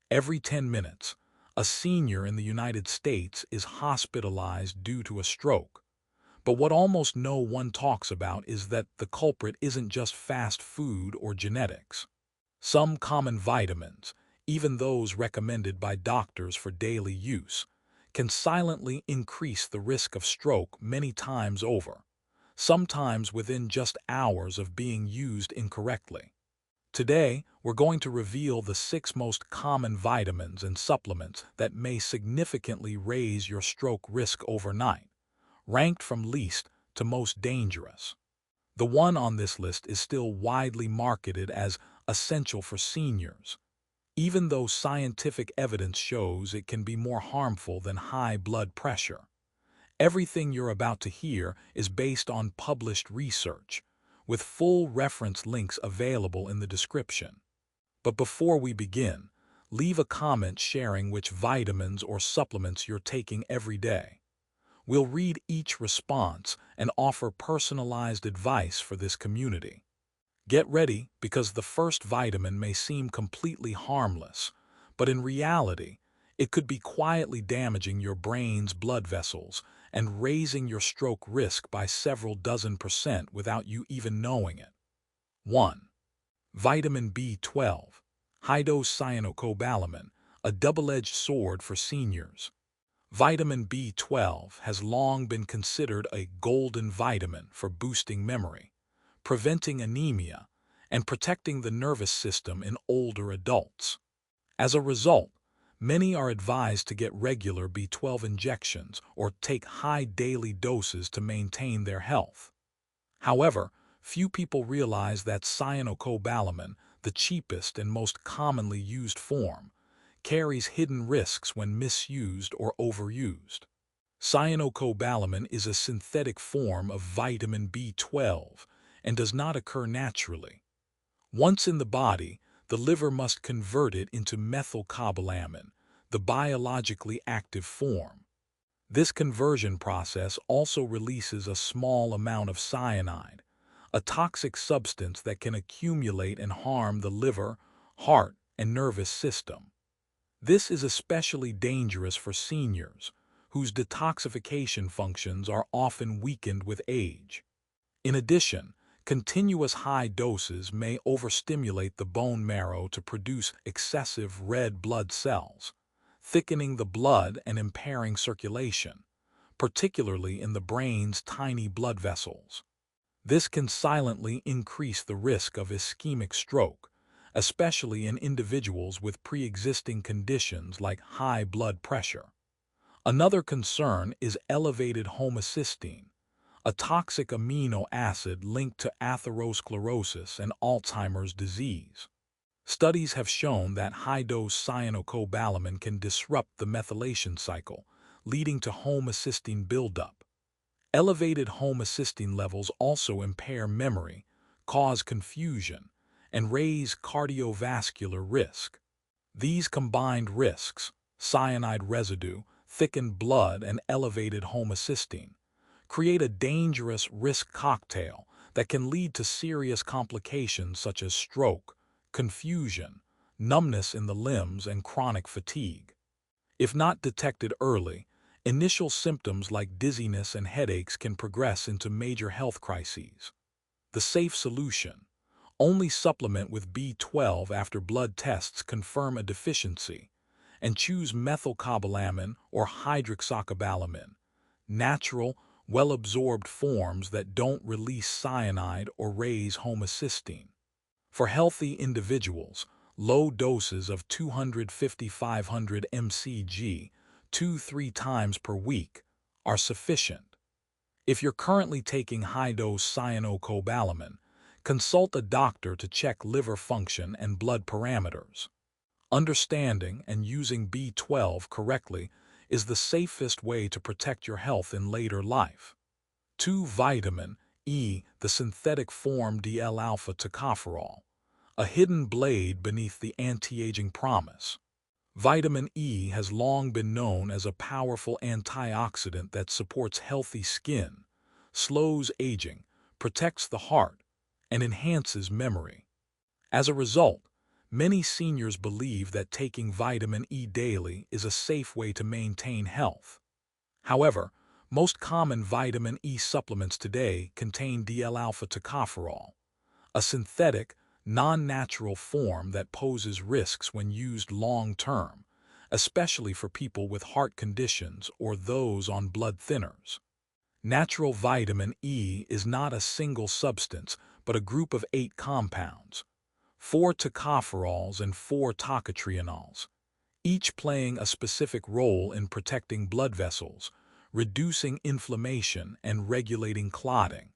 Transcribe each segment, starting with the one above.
Every 10 minutes, a senior in the United States is hospitalized due to a stroke. But what almost no one talks about is that the culprit isn't just fast food or genetics. Some common vitamins, even those recommended by doctors for daily use, can silently increase the risk of stroke many times over, sometimes within just hours of being used incorrectly. Today, we're going to reveal the 6 most common vitamins and supplements that may significantly raise your stroke risk overnight, ranked from least to most dangerous. The one on this list is still widely marketed as essential for seniors, even though scientific evidence shows it can be more harmful than high blood pressure. Everything you're about to hear is based on published research, with full reference links available in the description. But before we begin, leave a comment sharing which vitamins or supplements you're taking every day. We'll read each response and offer personalized advice for this community. Get ready, because the first vitamin may seem completely harmless, but in reality, it could be quietly damaging your brain's blood vessels and raising your stroke risk by several dozen% without you even knowing it. 1. Vitamin B12, high-dose cyanocobalamin, a double-edged sword for seniors. Vitamin B12 has long been considered a golden vitamin for boosting memory, preventing anemia, and protecting the nervous system in older adults. As a result, many are advised to get regular B12 injections or take high daily doses to maintain their health. However, few people realize that cyanocobalamin, the cheapest and most commonly used form, carries hidden risks when misused or overused. Cyanocobalamin is a synthetic form of vitamin B12 and does not occur naturally. Once in the body, the liver must convert it into methylcobalamin, the biologically active form. This conversion process also releases a small amount of cyanide, a toxic substance that can accumulate and harm the liver, heart, and nervous system. This is especially dangerous for seniors, whose detoxification functions are often weakened with age. In addition, continuous high doses may overstimulate the bone marrow to produce excessive red blood cells, thickening the blood and impairing circulation, particularly in the brain's tiny blood vessels. This can silently increase the risk of ischemic stroke, especially in individuals with pre-existing conditions like high blood pressure. Another concern is elevated homocysteine, a toxic amino acid linked to atherosclerosis and Alzheimer's disease. Studies have shown that high-dose cyanocobalamin can disrupt the methylation cycle, leading to homocysteine buildup. Elevated homocysteine levels also impair memory, cause confusion, and raise cardiovascular risk. These combined risks, cyanide residue, thickened blood, and elevated homocysteine, create a dangerous risk cocktail that can lead to serious complications such as stroke, confusion, numbness in the limbs, and chronic fatigue. If not detected early, initial symptoms like dizziness and headaches can progress into major health crises. The safe solution: only supplement with B12 after blood tests confirm a deficiency, and choose methylcobalamin or hydroxycobalamin, natural, well-absorbed forms that don't release cyanide or raise homocysteine. For healthy individuals, low doses of 250-500 mcg 2-3 times per week are sufficient. If you're currently taking high-dose cyanocobalamin, consult a doctor to check liver function and blood parameters. Understanding and using B12 correctly is the safest way to protect your health in later life. 2. Vitamin E, the synthetic form DL-alpha tocopherol, a hidden blade beneath the anti-aging promise. Vitamin E has long been known as a powerful antioxidant that supports healthy skin, slows aging, protects the heart, and enhances memory. As a result, Many seniors believe that taking vitamin E daily is a safe way to maintain health. However, most common vitamin E supplements today contain DL-alpha tocopherol, a synthetic, non-natural form that poses risks when used long-term, especially for people with heart conditions or those on blood thinners. Natural vitamin E is not a single substance, but a group of 8 compounds, 4 tocopherols and 4 tocotrienols, each playing a specific role in protecting blood vessels, reducing inflammation, and regulating clotting.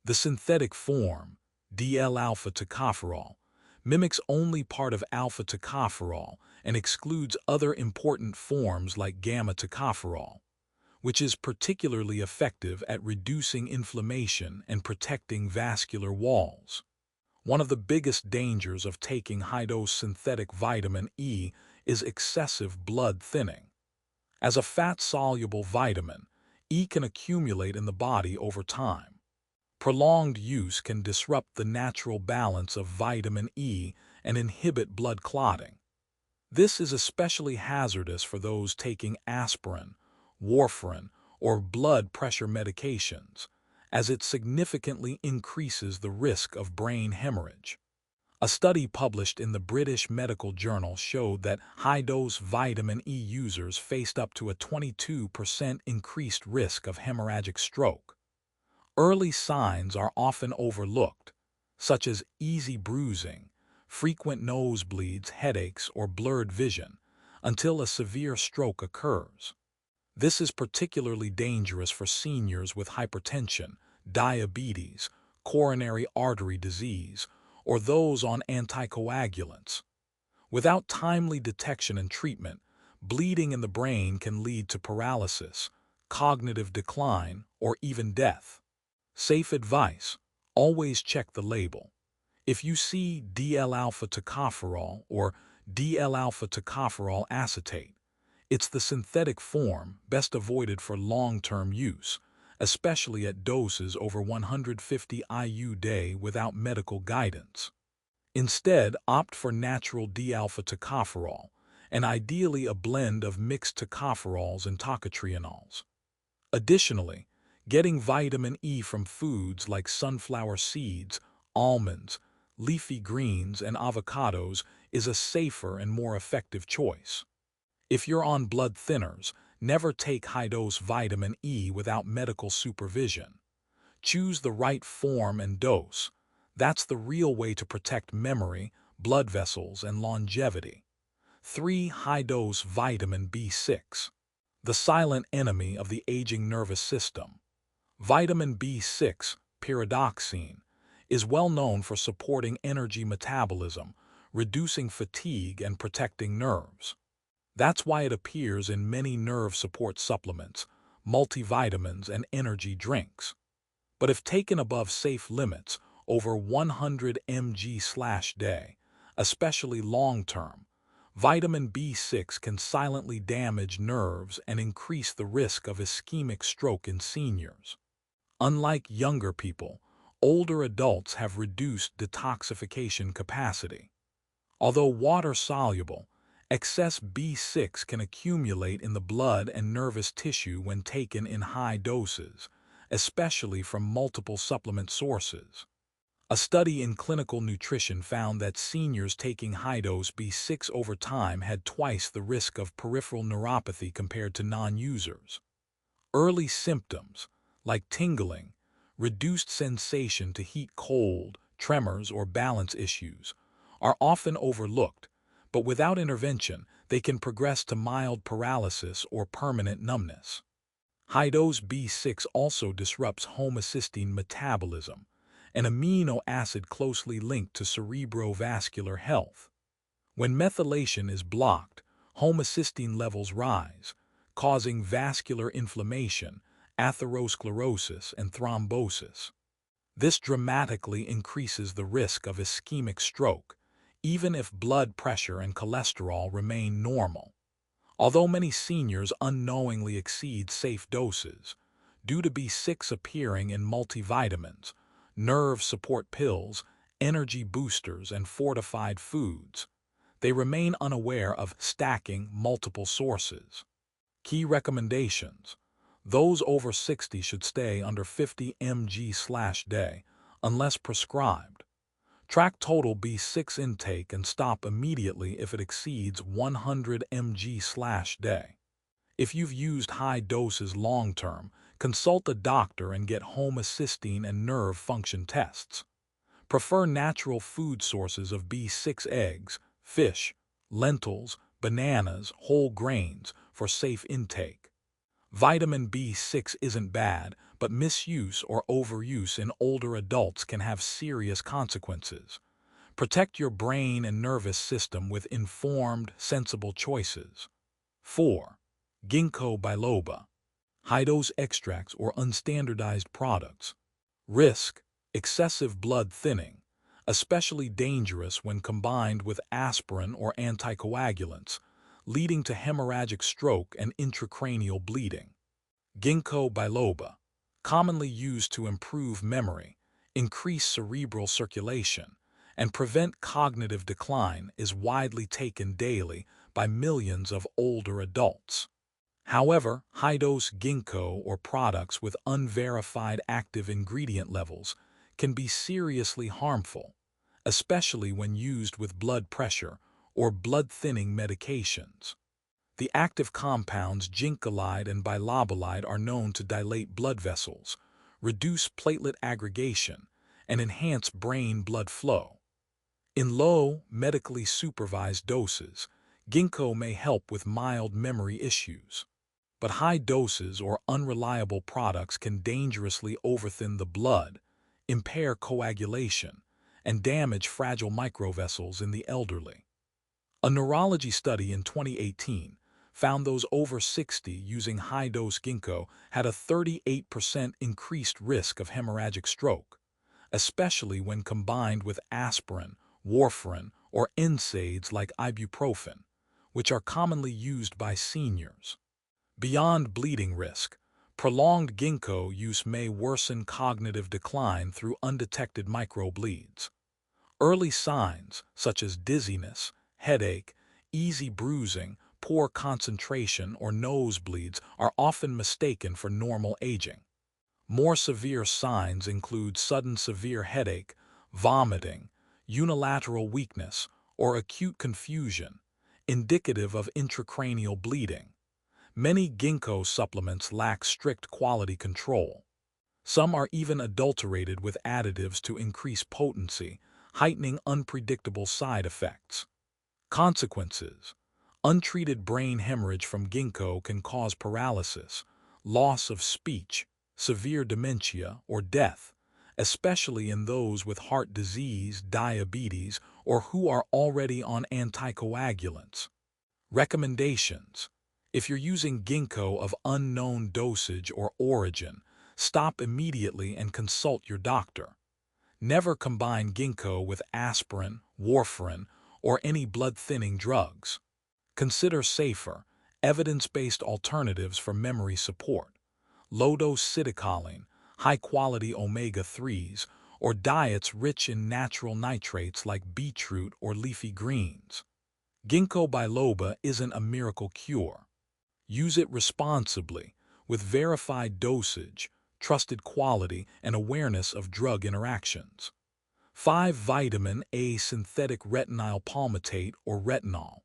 The synthetic form, DL-alpha tocopherol, mimics only part of alpha tocopherol and excludes other important forms like gamma tocopherol, which is particularly effective at reducing inflammation and protecting vascular walls. One of the biggest dangers of taking high-dose synthetic vitamin E is excessive blood thinning. As a fat-soluble vitamin, E can accumulate in the body over time. Prolonged use can disrupt the natural balance of vitamin E and inhibit blood clotting. This is especially hazardous for those taking aspirin, warfarin, or blood pressure medications, as it significantly increases the risk of brain hemorrhage. A study published in the British Medical Journal showed that high-dose vitamin E users faced up to a 22% increased risk of hemorrhagic stroke. Early signs are often overlooked, such as easy bruising, frequent nosebleeds, headaches, or blurred vision, until a severe stroke occurs. This is particularly dangerous for seniors with hypertension, diabetes, coronary artery disease, or those on anticoagulants. Without timely detection and treatment, bleeding in the brain can lead to paralysis, cognitive decline, or even death. Safe advice: always check the label. If you see DL-alpha tocopherol or DL-alpha tocopherol acetate, it's the synthetic form, best avoided for long-term use, especially at doses over 150 IU/day without medical guidance. Instead, opt for natural D-alpha tocopherol, and ideally a blend of mixed tocopherols and tocotrienols. Additionally, getting vitamin E from foods like sunflower seeds, almonds, leafy greens, and avocados is a safer and more effective choice. If you're on blood thinners, never take high-dose vitamin E without medical supervision. Choose the right form and dose. That's the real way to protect memory, blood vessels, and longevity. 3. High-dose vitamin B6. The silent enemy of the aging nervous system. Vitamin B6, pyridoxine, is well known for supporting energy metabolism, reducing fatigue, and protecting nerves. That's why it appears in many nerve support supplements, multivitamins, and energy drinks. But if taken above safe limits, over 100 mg/day, especially long-term, vitamin B6 can silently damage nerves and increase the risk of ischemic stroke in seniors. Unlike younger people, older adults have reduced detoxification capacity. Although water-soluble, excess B6 can accumulate in the blood and nervous tissue when taken in high doses, especially from multiple supplement sources. A study in clinical nutrition found that seniors taking high-dose B6 over time had twice the risk of peripheral neuropathy compared to non-users. Early symptoms, like tingling, reduced sensation to heat, cold, tremors, or balance issues, are often overlooked, but without intervention, they can progress to mild paralysis or permanent numbness. High-dose B6 also disrupts homocysteine metabolism, an amino acid closely linked to cerebrovascular health. When methylation is blocked, homocysteine levels rise, causing vascular inflammation, atherosclerosis, and thrombosis. This dramatically increases the risk of ischemic stroke, even if blood pressure and cholesterol remain normal. Although many seniors unknowingly exceed safe doses, due to B6 appearing in multivitamins, nerve support pills, energy boosters, and fortified foods, They remain unaware of stacking multiple sources. Key recommendations. Those over 60 should stay under 50 mg/day, unless prescribed. Track total B6 intake and stop immediately if it exceeds 100 mg/day. If you've used high doses long-term, consult a doctor and get homocysteine and nerve function tests. Prefer natural food sources of B6: eggs, fish, lentils, bananas, whole grains for safe intake. Vitamin B6 isn't bad, but misuse or overuse in older adults can have serious consequences. Protect your brain and nervous system with informed, sensible choices. 4. Ginkgo biloba. High-dose extracts or unstandardized products. Risk: excessive blood thinning, especially dangerous when combined with aspirin or anticoagulants, leading to hemorrhagic stroke and intracranial bleeding. Ginkgo biloba, commonly used to improve memory, increase cerebral circulation, and prevent cognitive decline, is widely taken daily by millions of older adults. However, high-dose ginkgo or products with unverified active ingredient levels can be seriously harmful, especially when used with blood pressure or blood-thinning medications. The active compounds ginkolide and bilobalide are known to dilate blood vessels, reduce platelet aggregation, and enhance brain blood flow. In low, medically supervised doses, ginkgo may help with mild memory issues. But high doses or unreliable products can dangerously overthin the blood, impair coagulation, and damage fragile microvessels in the elderly. A neurology study in 2018 found those over 60 using high-dose ginkgo had a 38% increased risk of hemorrhagic stroke, especially when combined with aspirin, warfarin, or NSAIDs like ibuprofen, which are commonly used by seniors. Beyond bleeding risk, prolonged ginkgo use may worsen cognitive decline through undetected microbleeds. Early signs, such as dizziness, headache, easy bruising, poor concentration, or nosebleeds, are often mistaken for normal aging. More severe signs include sudden severe headache, vomiting, unilateral weakness, or acute confusion, indicative of intracranial bleeding. Many ginkgo supplements lack strict quality control. Some are even adulterated with additives to increase potency, heightening unpredictable side effects. Consequences: untreated brain hemorrhage from ginkgo can cause paralysis, loss of speech, severe dementia, or death, especially in those with heart disease, diabetes, or who are already on anticoagulants. Recommendations: if you're using ginkgo of unknown dosage or origin, stop immediately and consult your doctor. Never combine ginkgo with aspirin, warfarin, or any blood-thinning drugs. Consider safer, evidence-based alternatives for memory support: low-dose citicoline, high-quality omega-3s, or diets rich in natural nitrates like beetroot or leafy greens. Ginkgo biloba isn't a miracle cure. Use it responsibly, with verified dosage, trusted quality, and awareness of drug interactions. 5. Vitamin A synthetic retinyl palmitate or retinol.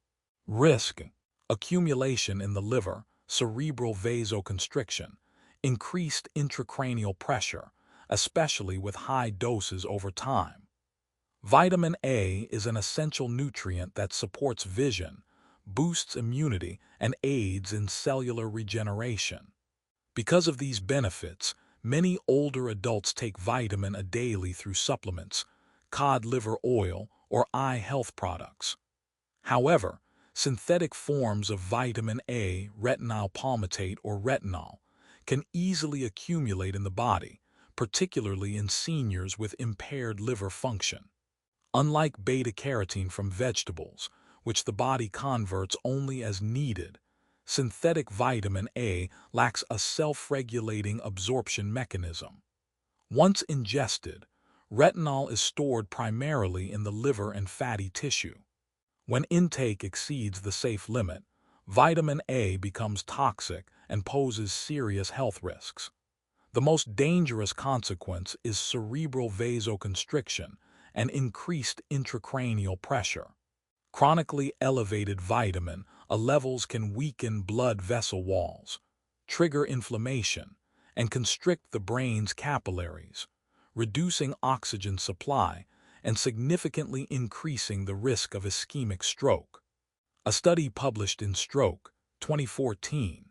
Risk: accumulation in the liver, cerebral vasoconstriction, increased intracranial pressure, especially with high doses over time. Vitamin A is an essential nutrient that supports vision, boosts immunity, and aids in cellular regeneration. Because of these benefits, many older adults take vitamin A daily through supplements, cod liver oil, or eye health products. However, synthetic forms of vitamin A, retinyl palmitate or retinol, can easily accumulate in the body, particularly in seniors with impaired liver function. Unlike beta-carotene from vegetables, which the body converts only as needed, synthetic vitamin A lacks a self-regulating absorption mechanism. Once ingested, retinol is stored primarily in the liver and fatty tissue. When intake exceeds the safe limit, vitamin A becomes toxic and poses serious health risks. The most dangerous consequence is cerebral vasoconstriction and increased intracranial pressure. Chronically elevated vitamin A levels can weaken blood vessel walls, trigger inflammation, and constrict the brain's capillaries, reducing oxygen supply and significantly increasing the risk of ischemic stroke. A study published in Stroke, 2014,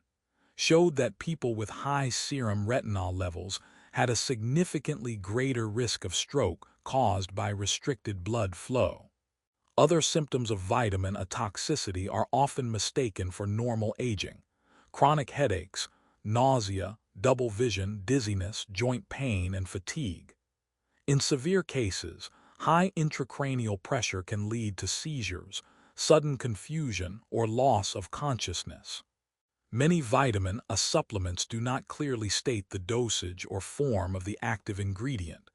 showed that people with high serum retinol levels had a significantly greater risk of stroke caused by restricted blood flow. Other symptoms of vitamin A toxicity are often mistaken for normal aging: chronic headaches, nausea, double vision, dizziness, joint pain, and fatigue. In severe cases, high intracranial pressure can lead to seizures, sudden confusion, or loss of consciousness. Many vitamin A supplements do not clearly state the dosage or form of the active ingredient,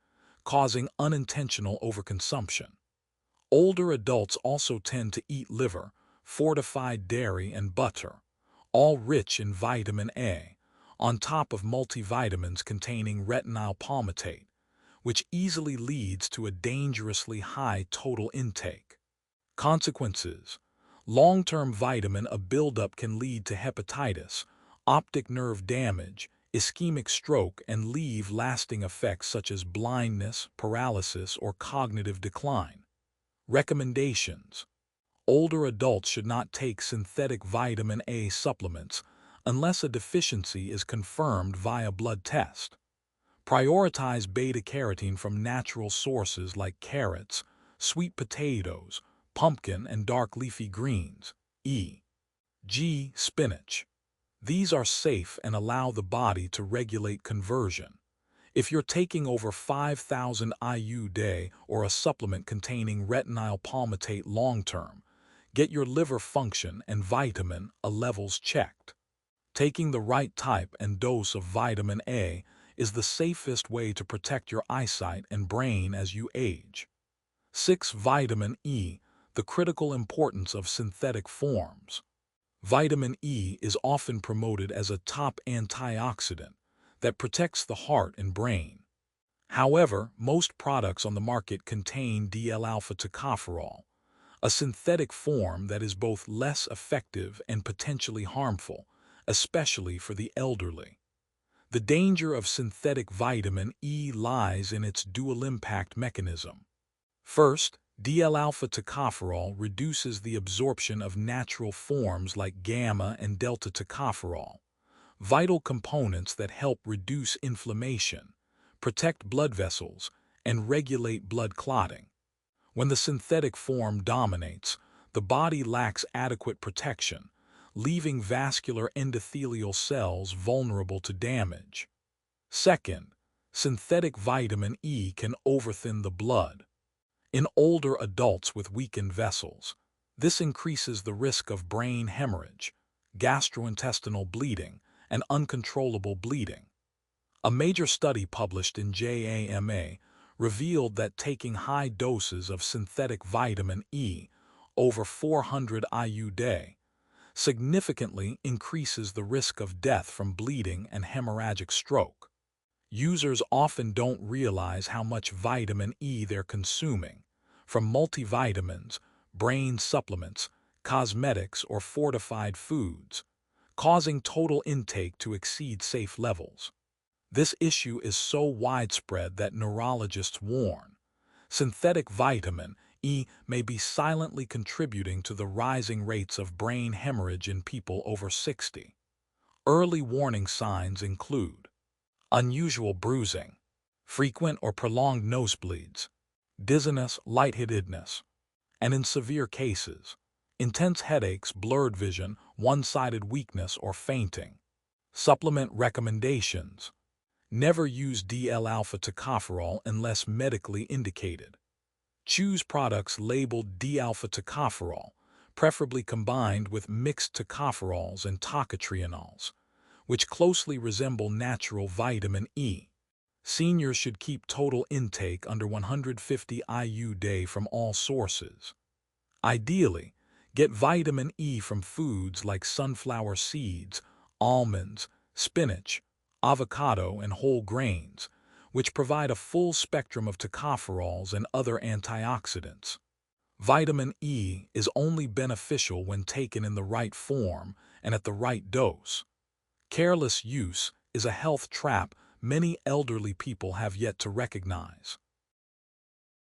causing unintentional overconsumption. Older adults also tend to eat liver, fortified dairy, and butter, all rich in vitamin A, on top of multivitamins containing retinyl palmitate, which easily leads to a dangerously high total intake. Consequences: long-term vitamin A buildup can lead to hepatitis, optic nerve damage, ischemic stroke, and leave lasting effects such as blindness, paralysis, or cognitive decline. Recommendations: older adults should not take synthetic vitamin A supplements unless a deficiency is confirmed via blood test. Prioritize beta-carotene from natural sources like carrots, sweet potatoes, pumpkin, and dark leafy greens, e.g. spinach. These are safe and allow the body to regulate conversion. If you're taking over 5,000 IU day or a supplement containing retinyl palmitate long-term, get your liver function and vitamin A levels checked. Taking the right type and dose of vitamin A is the safest way to protect your eyesight and brain as you age. 6. Vitamin E, the critical importance of synthetic forms. Vitamin E is often promoted as a top antioxidant that protects the heart and brain. However, most products on the market contain DL-alpha tocopherol, a synthetic form that is both less effective and potentially harmful, especially for the elderly. The danger of synthetic vitamin E lies in its dual impact mechanism. First, DL-alpha tocopherol reduces the absorption of natural forms like gamma and delta tocopherol, vital components that help reduce inflammation, protect blood vessels, and regulate blood clotting. When the synthetic form dominates, the body lacks adequate protection, leaving vascular endothelial cells vulnerable to damage. Second, synthetic vitamin E can overthin the blood. In older adults with weakened vessels, this increases the risk of brain hemorrhage, gastrointestinal bleeding, and uncontrollable bleeding. A major study published in JAMA revealed that taking high doses of synthetic vitamin E, over 400 IU day, significantly increases the risk of death from bleeding and hemorrhagic stroke. Users often don't realize how much vitamin E they're consuming, from multivitamins, brain supplements, cosmetics, or fortified foods, causing total intake to exceed safe levels. This issue is so widespread that neurologists warn synthetic vitamin E may be silently contributing to the rising rates of brain hemorrhage in people over 60. Early warning signs include unusual bruising, frequent or prolonged nosebleeds, dizziness, lightheadedness, and in severe cases, intense headaches, blurred vision, one-sided weakness, or fainting. Supplement recommendations: never use DL-alpha tocopherol unless medically indicated. Choose products labeled D-alpha tocopherol, preferably combined with mixed tocopherols and tocotrienols, which closely resemble natural vitamin E. Seniors should keep total intake under 150 IU day from all sources. Ideally, get vitamin E from foods like sunflower seeds, almonds, spinach, avocado, and whole grains, which provide a full spectrum of tocopherols and other antioxidants. Vitamin E is only beneficial when taken in the right form and at the right dose. Careless use is a health trap many elderly people have yet to recognize.